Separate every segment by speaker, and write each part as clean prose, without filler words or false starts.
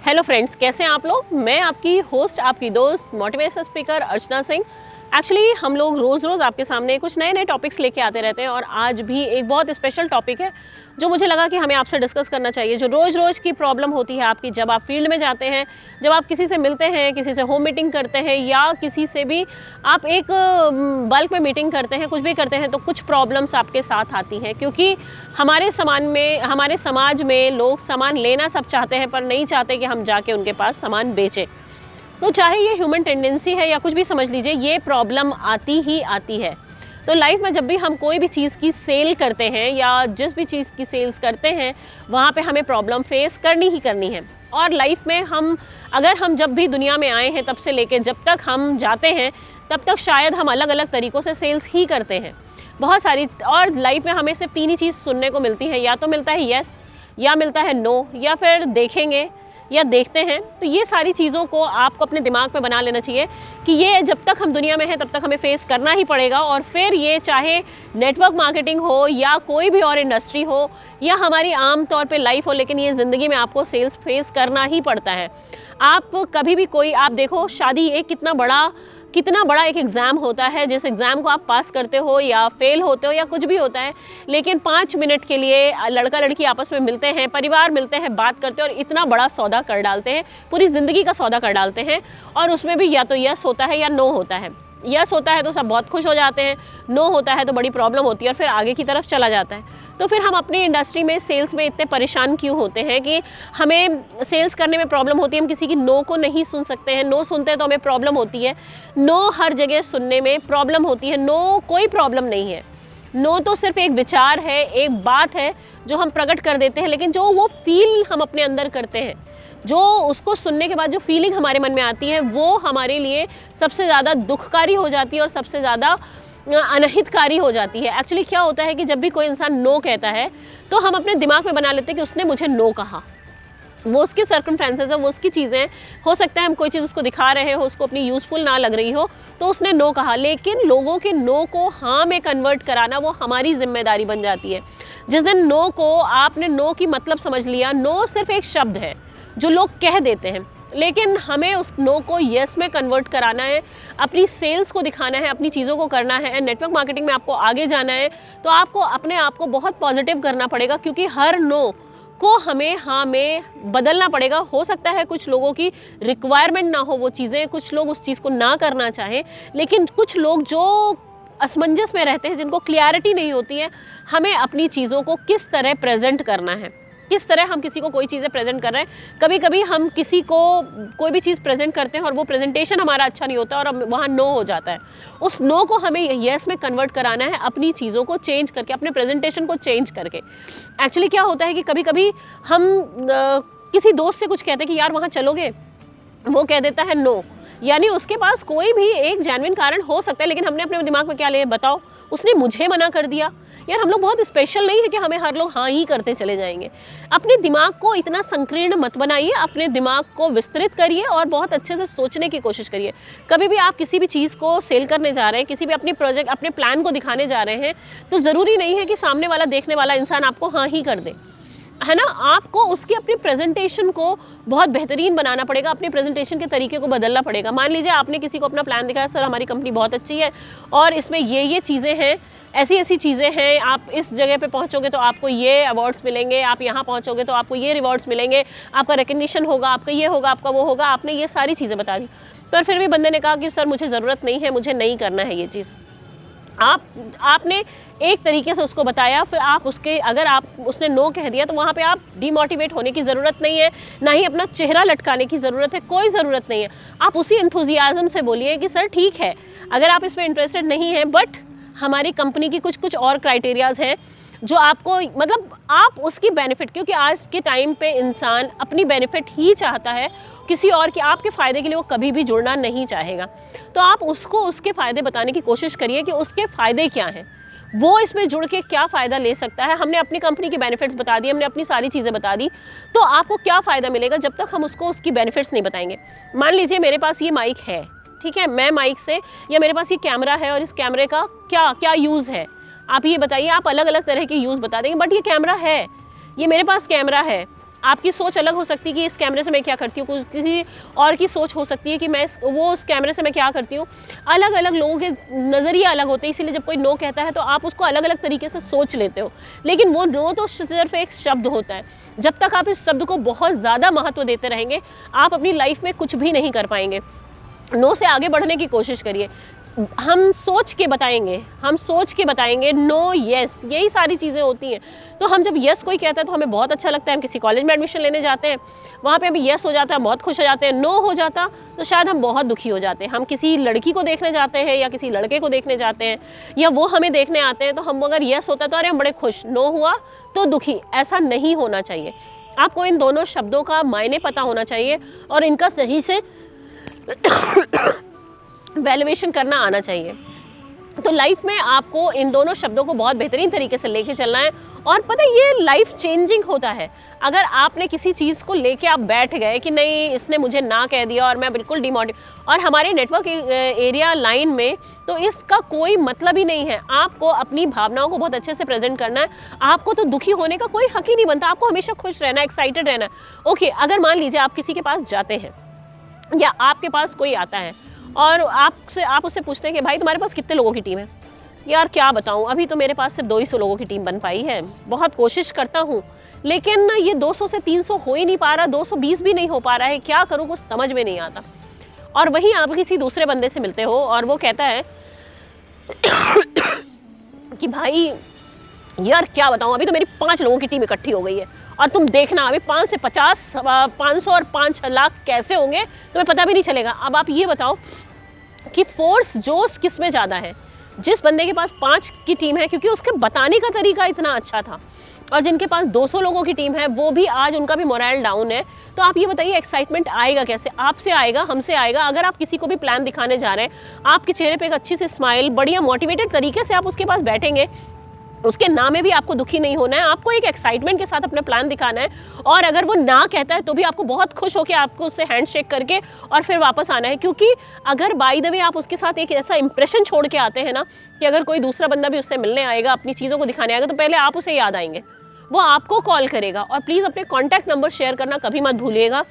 Speaker 1: Hello friends, कैसे हैं आप लोग। मैं आपकी होस्ट, आपकी दोस्त, motivational speaker Archana Singh. Actually हम लोग रोज़ आपके सामने कुछ नए नए टॉपिक्स लेके आते रहते हैं और आज भी एक बहुत स्पेशल टॉपिक है जो मुझे लगा कि हमें आपसे डिस्कस करना चाहिए। जो रोज़ की प्रॉब्लम होती है आपकी, जब आप फील्ड में जाते हैं, जब आप किसी से मिलते हैं, किसी से होम मीटिंग करते हैं या किसी से भी आप एक बल्क में मीटिंग करते हैं, कुछ भी करते हैं, तो कुछ प्रॉब्लम्स आपके साथ आती हैं। क्योंकि हमारे समाज में लोग सामान लेना सब चाहते हैं पर नहीं चाहते कि हम जाके उनके पास सामान बेचें। तो चाहे ये ह्यूमन टेंडेंसी है या कुछ भी समझ लीजिए, ये प्रॉब्लम आती ही आती है। तो लाइफ में जब भी हम कोई भी चीज़ की सेल करते हैं या जिस भी चीज़ की सेल्स करते हैं, वहाँ पे हमें प्रॉब्लम फेस करनी ही करनी है। और लाइफ में अगर हम जब भी दुनिया में आए हैं तब से लेके जब तक हम जाते हैं तब तक शायद हम अलग अलग तरीक़ों से सेल्स ही करते हैं, बहुत सारी। और लाइफ में हमें सिर्फ 3 ही चीज़ सुनने को मिलती है, या तो मिलता है यस, या मिलता है नो, या फिर देखेंगे या देखते हैं। तो ये सारी चीज़ों को आपको अपने दिमाग में बना लेना चाहिए कि ये जब तक हम दुनिया में हैं तब तक हमें फेस करना ही पड़ेगा। और फिर ये चाहे नेटवर्क मार्केटिंग हो या कोई भी और इंडस्ट्री हो या हमारी आम तौर पे लाइफ हो, लेकिन ये ज़िंदगी में आपको सेल्स फेस करना ही पड़ता है। आप कभी भी आप देखो, शादी एक कितना बड़ा एक एग्ज़ाम होता है, जिस एग्ज़ाम को आप पास करते हो या फेल होते हो या कुछ भी होता है, लेकिन 5 मिनट के लिए लड़का लड़की आपस में मिलते हैं, परिवार मिलते हैं, बात करते हैं और इतना बड़ा सौदा कर डालते हैं, पूरी ज़िंदगी का सौदा कर डालते हैं। और उसमें भी या तो यस होता है या नो होता है। यस होता है तो सब बहुत खुश हो जाते हैं, नो होता है तो बड़ी प्रॉब्लम होती है और फिर आगे की तरफ चला जाता है। तो फिर हम अपनी इंडस्ट्री में सेल्स में इतने परेशान क्यों होते हैं कि हमें सेल्स करने में प्रॉब्लम होती है। हम किसी की नो को नहीं सुन सकते हैं, नो सुनते हैं तो हमें प्रॉब्लम होती है। नो हर जगह सुनने में प्रॉब्लम होती है। नो कोई प्रॉब्लम नहीं है। नो तो सिर्फ एक विचार है, एक बात है जो हम प्रकट कर देते हैं, लेकिन जो वो फील हम अपने अंदर करते हैं, जो उसको सुनने के बाद जो फीलिंग हमारे मन में आती है, वो हमारे लिए सबसे ज़्यादा दुखकारी हो जाती है और सबसे ज़्यादा अनहितकारी हो जाती है। एक्चुअली क्या होता है कि जब भी कोई इंसान नो कहता है तो हम अपने दिमाग में बना लेते हैं कि उसने मुझे नो कहा। वो उसके सर्कमस्टेंसेस है, वो उसकी चीज़ें, हो सकता है हम कोई चीज़ उसको दिखा रहे हो, उसको अपनी यूज़फुल ना लग रही हो, तो उसने नो कहा। लेकिन लोगों के नो को हाँ में कन्वर्ट कराना वो हमारी जिम्मेदारी बन जाती है। जिस दिन नो को आपने नो की मतलब समझ लिया, नो सिर्फ एक शब्द है जो लोग कह देते हैं, लेकिन हमें उस नो को यस में कन्वर्ट कराना है, अपनी सेल्स को दिखाना है, अपनी चीज़ों को करना है। नेटवर्क मार्केटिंग में आपको आगे जाना है तो आपको अपने आप को बहुत पॉजिटिव करना पड़ेगा, क्योंकि हर नो को हमें हाँ में बदलना पड़ेगा। हो सकता है कुछ लोगों की रिक्वायरमेंट ना हो वो चीज़ें, कुछ लोग उस चीज़ को ना करना चाहें, लेकिन कुछ लोग जो असमंजस में रहते हैं, जिनको क्लियरिटी नहीं होती है, हमें अपनी चीज़ों को किस तरह प्रेजेंट करना है, किस तरह हम किसी को कोई चीज़ें प्रेजेंट कर रहे हैं। कभी कभी हम किसी को कोई भी चीज़ प्रेजेंट करते हैं और वो प्रेजेंटेशन हमारा अच्छा नहीं होता और वहाँ नो हो जाता है। उस नो को हमें यस में कन्वर्ट कराना है, अपनी चीज़ों को चेंज करके, अपने प्रेजेंटेशन को चेंज करके। एक्चुअली क्या होता है कि कभी कभी हम किसी दोस्त से कुछ कहते हैं कि यार वहाँ चलोगे, वो कह देता है नो, यानी उसके पास कोई भी एक जेन्युइन कारण हो सकता है, लेकिन हमने अपने दिमाग में क्या ले, बताओ उसने मुझे मना कर दिया। यार हम लोग बहुत स्पेशल नहीं है कि हमें हर लोग हाँ ही करते चले जाएंगे। अपने दिमाग को इतना संकीर्ण मत बनाइए, अपने दिमाग को विस्तृत करिए और बहुत अच्छे से सोचने की कोशिश करिए। कभी भी आप किसी भी चीज़ को सेल करने जा रहे हैं, किसी भी अपनी प्रोजेक्ट, अपने प्लान को दिखाने जा रहे हैं, तो ज़रूरी नहीं है कि सामने वाला देखने वाला इंसान आपको हाँ ही कर दे, है ना। आपको उसकी अपनी प्रेजेंटेशन को बहुत बेहतरीन बनाना पड़ेगा, अपनी प्रेजेंटेशन के तरीके को बदलना पड़ेगा। मान लीजिए आपने किसी को अपना प्लान दिखाया, सर हमारी कंपनी बहुत अच्छी है और इसमें ये चीज़ें हैं, ऐसी चीज़ें हैं, आप इस जगह पे पहुंचोगे तो आपको ये अवार्ड्स मिलेंगे, आप यहाँ पहुंचोगे तो आपको ये रिवॉर्ड्स मिलेंगे, आपका रिकग्निशन होगा, आपका ये होगा, आपका वो होगा। आपने ये सारी चीज़ें बता दी, पर फिर भी बंदे ने कहा कि सर मुझे ज़रूरत नहीं है, मुझे नहीं करना है ये चीज़। आपने एक तरीके से उसको बताया, फिर अगर उसने नो कह दिया तो वहाँ पे आप डिमोटिवेट होने की ज़रूरत नहीं है, ना ही अपना चेहरा लटकाने की ज़रूरत है, कोई ज़रूरत नहीं है। आप उसी एंथुजियाज़म से बोलिए कि सर ठीक है, अगर आप इसमें इंटरेस्टेड नहीं हैं, बट हमारी कंपनी की कुछ और क्राइटेरियाज़ हैं जो आपको, मतलब आप उसकी बेनिफिट, क्योंकि आज के टाइम पे इंसान अपनी बेनिफिट ही चाहता है, किसी और की, आपके फ़ायदे के लिए वो कभी भी जुड़ना नहीं चाहेगा। तो आप उसको उसके फ़ायदे बताने की कोशिश करिए कि उसके फ़ायदे क्या हैं, वो इसमें जुड़ के क्या फ़ायदा ले सकता है। हमने अपनी कंपनी की बेनिफिट्स बता दी, हमने अपनी सारी चीज़ें बता दी, तो आपको क्या फ़ायदा मिलेगा जब तक हम उसको उसकी बेनिफिट्स नहीं बताएंगे। मान लीजिए मेरे पास ये माइक है, ठीक है, मैं माइक से, या मेरे पास ये कैमरा है और इस कैमरे का क्या यूज़ है, आप ये बताइए। आप अलग अलग तरह के यूज़ बता देंगे, बट ये कैमरा है, ये मेरे पास कैमरा है, आपकी सोच अलग हो सकती है कि इस कैमरे से मैं क्या करती हूँ, किसी और की सोच हो सकती है कि मैं उस कैमरे से मैं क्या करती हूँ। अलग अलग लोगों के नज़रिए अलग होते हैं, इसीलिए जब कोई नो कहता है तो आप उसको अलग अलग तरीके से सोच लेते हो। लेकिन वो नो तो सिर्फ एक शब्द होता है। जब तक आप इस शब्द को बहुत ज़्यादा महत्व देते रहेंगे, आप अपनी लाइफ में कुछ भी नहीं कर पाएंगे। नो से आगे बढ़ने की कोशिश करिए। हम सोच के बताएंगे नो यस, यही सारी चीज़ें होती हैं। तो हम जब यस कोई कहता है तो हमें बहुत अच्छा लगता है। हम किसी कॉलेज में एडमिशन लेने जाते हैं, वहाँ पे हमें यस हो जाता है, हम बहुत खुश हो जाते हैं। नो हो जाता तो शायद हम बहुत दुखी हो जाते हैं। हम किसी लड़की को देखने जाते हैं या किसी लड़के को देखने जाते हैं, या वो हमें देखने आते हैं, तो हम अगर यस होता तो अरे हम बड़े खुश, नो हुआ तो दुखी। ऐसा नहीं होना चाहिए। आपको इन दोनों शब्दों का मायने पता होना चाहिए और इनका सही से वैल्यूएशन करना आना चाहिए। तो लाइफ में आपको इन दोनों शब्दों को बहुत बेहतरीन तरीके से लेके चलना है। और पता है ये लाइफ चेंजिंग होता है। अगर आपने किसी चीज़ को लेके आप बैठ गए कि नहीं इसने मुझे ना कह दिया और मैं बिल्कुल डिमोटिवेट, और हमारे नेटवर्क एरिया लाइन में तो इसका कोई मतलब ही नहीं है। आपको अपनी भावनाओं को बहुत अच्छे से प्रेजेंट करना है। आपको तो दुखी होने का कोई हक ही नहीं बनता। आपको हमेशा खुश रहना, एक्साइटेड रहना। ओके, अगर मान लीजिए आप किसी के पास जाते हैं या आपके पास कोई आता है और आप उससे पूछते हैं कि भाई तुम्हारे पास कितने लोगों की टीम है। यार क्या बताऊं, अभी तो मेरे पास सिर्फ 200 लोगों की टीम बन पाई है। बहुत कोशिश करता हूं लेकिन ये 200 से 300 हो ही नहीं पा रहा, 220 भी नहीं हो पा रहा है। क्या करूं, कुछ समझ में नहीं आता। और वहीं आप किसी दूसरे बंदे से मिलते हो और वो कहता है कि भाई यार क्या बताऊं, अभी तो मेरी 5 लोगों की टीम इकट्ठी हो गई है और तुम देखना अभी 5 से 50, 500 और 5 लाख कैसे होंगे तुम्हें पता भी नहीं चलेगा। अब आप ये बताओ कि फोर्स जोश किस में ज़्यादा है। जिस बंदे के पास 5 की टीम है क्योंकि उसके बताने का तरीका इतना अच्छा था, और जिनके पास 200 लोगों की टीम है वो भी आज उनका भी मोरल डाउन है। तो आप ये बताइए एक्साइटमेंट आएगा कैसे? आपसे आएगा, हमसे आएगा। अगर आप किसी को भी प्लान दिखाने जा रहे हैं, आपके चेहरे पे एक अच्छी सी स्माइल, बढ़िया मोटिवेटेड तरीके से आप उसके पास बैठेंगे, उसके ना में भी आपको दुखी नहीं होना है। आपको एक एक्साइटमेंट के साथ अपना प्लान दिखाना है। और अगर वो ना कहता है तो भी आपको बहुत खुश होकर आपको उससे हैंडशेक करके और फिर वापस आना है। क्योंकि अगर बाय द वे आप उसके साथ एक ऐसा इंप्रेशन छोड़ के आते हैं ना कि अगर कोई दूसरा बंदा भी उससे मिलने आएगा, अपनी चीज़ों को दिखाने आएगा, तो पहले आप उसे याद आएंगे, वो आपको कॉल करेगा। और प्लीज़ अपने कॉन्टैक्ट नंबर शेयर करना कभी मत भूलिएगा।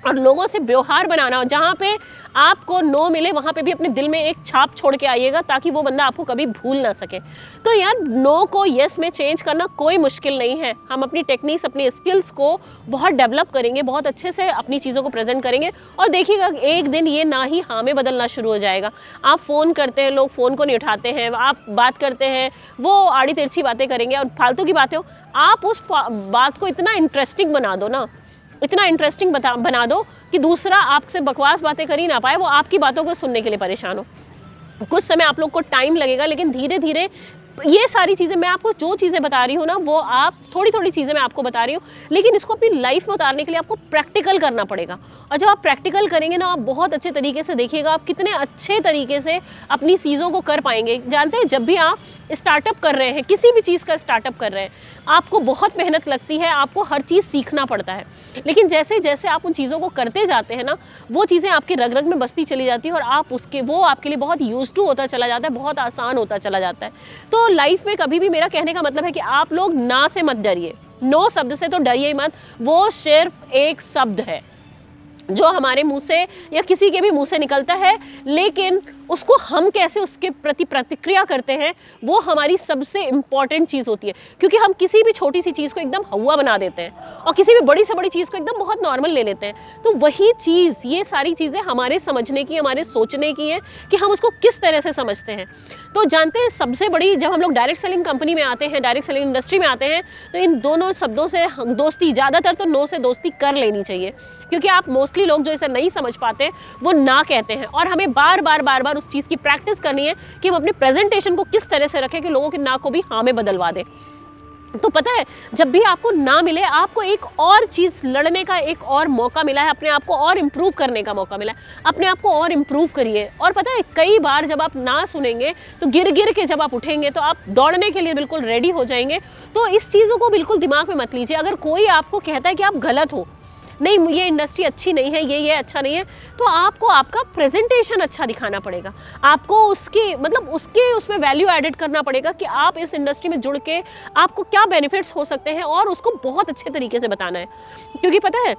Speaker 1: और लोगों से व्यवहार बनाना हो, जहाँ पे आपको नो मिले वहाँ पे भी अपने दिल में एक छाप छोड़ के आइएगा ताकि वो बंदा आपको कभी भूल ना सके। तो यार नो को यस में चेंज करना कोई मुश्किल नहीं है। हम अपनी टेक्निक्स, अपनी स्किल्स को बहुत डेवलप करेंगे, बहुत अच्छे से अपनी चीज़ों को प्रेजेंट करेंगे और देखिएगा एक दिन ये ना ही हाँ में बदलना शुरू हो जाएगा। आप फ़ोन करते हैं, लोग फ़ोन को नहीं उठाते हैं, आप बात करते हैं, वो आड़ी तिरछी बातें करेंगे और फालतू की बातें हो। आप उस बात को इतना इंटरेस्टिंग बना दो ना, इतना इंटरेस्टिंग बना दो कि दूसरा आपसे बकवास बातें कर ही ना पाए, वो आपकी बातों को सुनने के लिए परेशान हो। कुछ समय आप लोग को टाइम लगेगा, लेकिन धीरे धीरे ये सारी चीज़ें, मैं आपको जो चीज़ें बता रही हूँ ना, वो आप थोड़ी थोड़ी चीज़ें मैं आपको बता रही हूँ, लेकिन इसको अपनी लाइफ में उतारने के लिए आपको प्रैक्टिकल करना पड़ेगा। और जब आप प्रैक्टिकल करेंगे ना, आप बहुत अच्छे तरीके से देखिएगा आप कितने अच्छे तरीके से अपनी चीज़ों को कर पाएंगे। जानते हैं, जब भी आप स्टार्टअप कर रहे हैं, किसी भी चीज़ का स्टार्टअप कर रहे हैं, आपको बहुत मेहनत लगती है, आपको हर चीज़ सीखना पड़ता है। लेकिन जैसे जैसे आप उन चीज़ों को करते जाते हैं ना, वो चीज़ें आपके रग रग में बसती चली जाती है और आप वो आपके लिए बहुत यूज्ड टू होता चला जाता है, बहुत आसान होता चला जाता है। तो लाइफ में कभी भी, मेरा कहने का मतलब है कि आप लोग ना से मत डरिए, नो शब्द से तो डरिए ही मत। वो सिर्फ एक शब्द है जो हमारे मुंह से या किसी के भी मुंह से निकलता है, लेकिन उसको हम कैसे उसके प्रति प्रतिक्रिया करते हैं वो हमारी सबसे इम्पॉर्टेंट चीज़ होती है। क्योंकि हम किसी भी छोटी सी चीज़ को एकदम हवा बना देते हैं और किसी भी बड़ी से बड़ी चीज़ को एकदम बहुत नॉर्मल ले लेते हैं। तो वही चीज़, ये सारी चीज़ें हमारे समझने की, हमारे सोचने की है कि हम उसको किस तरह से समझते हैं। तो जानते हैं, सबसे बड़ी, जब हम लोग डायरेक्ट सेलिंग कंपनी में आते हैं, डायरेक्ट सेलिंग इंडस्ट्री में आते हैं, तो इन दोनों शब्दों से दोस्ती, ज़्यादातर तो नो से दोस्ती कर लेनी चाहिए। क्योंकि आप मोस्टली लोग जो इसे नहीं समझ पाते वो ना कहते हैं, और हमें बार बार उस चीज़ की प्रैक्टिस करनी है कि हम अपने प्रेजेंटेशन को किस तरह से रखें कि लोगों के ना को भी हाँ में बदलवा दें। तो पता है, जब भी आपको ना मिले, आपको एक और चीज़ लड़ने का एक और मौका मिला है, अपने आप को और इम्प्रूव करने का मौका मिला है, अपने आप को और इम्प्रूव करिए। और पता है, कई बार जब आप ना सुनेंगे तो गिर गिर के जब आप उठेंगे तो आप दौड़ने के लिए बिल्कुल रेडी हो जाएंगे। तो इस चीज़ों को बिल्कुल दिमाग में मत लीजिए। अगर कोई आपको कहता है कि आप गलत हो, नहीं ये इंडस्ट्री अच्छी नहीं है, ये अच्छा नहीं है, तो आपको आपका प्रेजेंटेशन अच्छा दिखाना पड़ेगा, आपको उसकी मतलब उसके उसमें वैल्यू एडेड करना पड़ेगा कि आप इस इंडस्ट्री में जुड़ के आपको क्या बेनिफिट्स हो सकते हैं, और उसको बहुत अच्छे तरीके से बताना है। क्योंकि पता है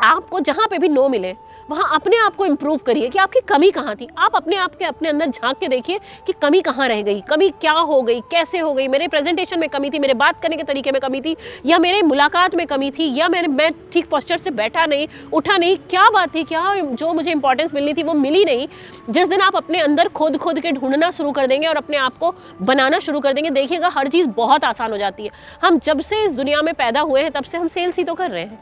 Speaker 1: आपको जहाँ पे भी नो मिले वहाँ अपने आप को इम्प्रूव करिए कि आपकी कमी कहाँ थी। आप अपने आप के अपने अंदर झांक के देखिए कि कमी कहाँ रह गई, कमी क्या हो गई, कैसे हो गई, मेरे प्रेजेंटेशन में कमी थी, मेरे बात करने के तरीके में कमी थी, या मेरे मुलाकात में कमी थी, या मैं ठीक पोस्चर से बैठा नहीं, उठा नहीं, क्या बात थी, क्या जो मुझे इंपॉर्टेंस मिलनी थी वो मिली नहीं। जिस दिन आप अपने अंदर खुद के ढूंढना शुरू कर देंगे और अपने आप को बनाना शुरू कर देंगे, देखिएगा हर चीज़ बहुत आसान हो जाती है। हम जब से इस दुनिया में पैदा हुए हैं तब से हम सेल्स ही तो कर रहे हैं।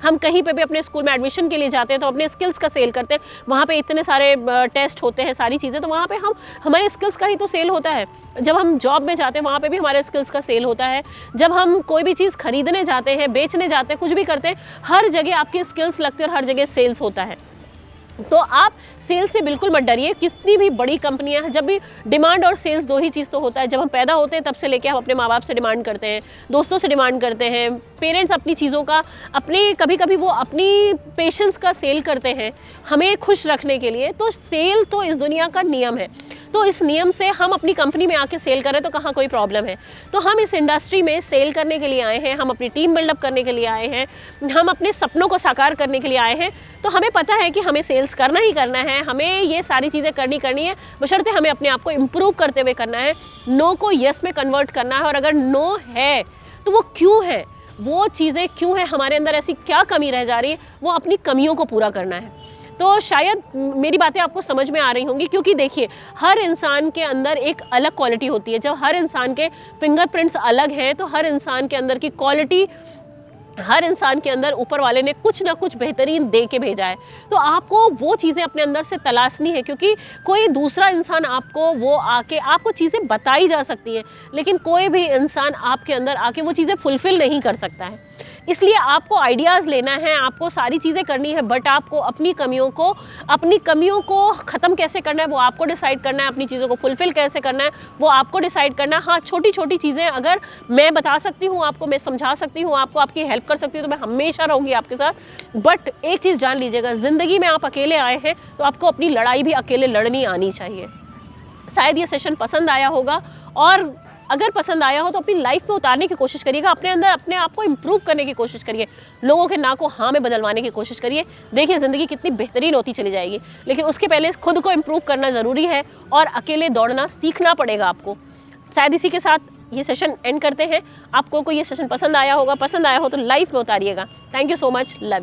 Speaker 1: हम कहीं पे भी अपने स्कूल में एडमिशन के लिए जाते हैं तो अपने स्किल्स का सेल करते हैं, वहाँ पे इतने सारे टेस्ट होते हैं, सारी चीज़ें, तो वहाँ पे हमारे स्किल्स का ही तो सेल होता है। जब हम जॉब में जाते हैं वहाँ पे भी हमारे स्किल्स का सेल होता है। जब हम कोई भी चीज़ खरीदने जाते हैं, बेचने जाते हैं, कुछ भी करते हैं, हर जगह आपके स्किल्स लगते हैं और हर जगह सेल्स होता है। तो आप सेल्स से बिल्कुल मत डरिए। कितनी भी बड़ी कंपनियां हैं, जब भी डिमांड और सेल्स दो ही चीज़ तो होता है। जब हम पैदा होते हैं तब से लेके हम अपने माँ बाप से डिमांड करते हैं, दोस्तों से डिमांड करते हैं, पेरेंट्स अपनी चीज़ों का अपने कभी कभी वो अपनी पेशेंस का सेल करते हैं हमें खुश रखने के लिए। तो सेल तो इस दुनिया का नियम है, तो इस नियम से हम अपनी कंपनी में आके सेल करें तो कहाँ कोई प्रॉब्लम है। तो हम इस इंडस्ट्री में सेल करने के लिए आए हैं, हम अपनी टीम बिल्डअप करने के लिए आए हैं, हम अपने सपनों को साकार करने के लिए आए हैं। तो हमें पता है कि हमें सेल्स करना ही करना है, हमें ये सारी चीज़ें करनी है, बशर्ते हमें अपने आप को इम्प्रूव करते हुए करना है, नो को यस में कन्वर्ट करना है। और अगर नो है तो वो क्यों है, वो चीज़ें क्यों है, हमारे अंदर ऐसी क्या कमी रह जा रही है, वो अपनी कमियों को पूरा करना है। तो शायद मेरी बातें आपको समझ में आ रही होंगी, क्योंकि देखिए हर इंसान के अंदर एक अलग क्वालिटी होती है। जब हर इंसान के फिंगरप्रिंट्स अलग हैं तो हर इंसान के अंदर की क्वालिटी, हर इंसान के अंदर ऊपर वाले ने कुछ ना कुछ बेहतरीन दे के भेजा है। तो आपको वो चीज़ें अपने अंदर से तलाशनी है, क्योंकि कोई दूसरा इंसान आपको वो आके आपको चीज़ें बताई जा सकती हैं, लेकिन कोई भी इंसान आपके अंदर आके वो चीज़ें फुलफ़िल नहीं कर सकता है। इसलिए आपको आइडियाज़ लेना है, आपको सारी चीज़ें करनी है, बट आपको अपनी कमियों को ख़त्म कैसे करना है वो आपको डिसाइड करना है, अपनी चीज़ों को फुलफ़िल कैसे करना है वो आपको डिसाइड करना है। हाँ, छोटी छोटी चीज़ें अगर मैं बता सकती हूँ आपको, मैं समझा सकती हूँ आपको, आपकी हेल्प कर सकती हूँ, तो मैं हमेशा रहूँगी आपके साथ। बट एक चीज़ जान लीजिएगा, ज़िंदगी में आप अकेले आए हैं तो आपको अपनी लड़ाई भी अकेले लड़नी आनी चाहिए। शायद ये सेशन पसंद आया होगा, और अगर पसंद आया हो तो अपनी लाइफ में उतारने की कोशिश करिएगा, अपने अंदर अपने आप को इम्प्रूव करने की कोशिश करिए, लोगों के ना को हाँ में बदलवाने की कोशिश करिए। देखिए ज़िंदगी कितनी बेहतरीन होती चली जाएगी, लेकिन उसके पहले खुद को इम्प्रूव करना ज़रूरी है और अकेले दौड़ना सीखना पड़ेगा आपको। शायद इसी के साथ ये सेशन एंड करते हैं। आपको कोई ये सेशन पसंद आया हो तो लाइफ में उतारिएगा। Thank you so much, love you.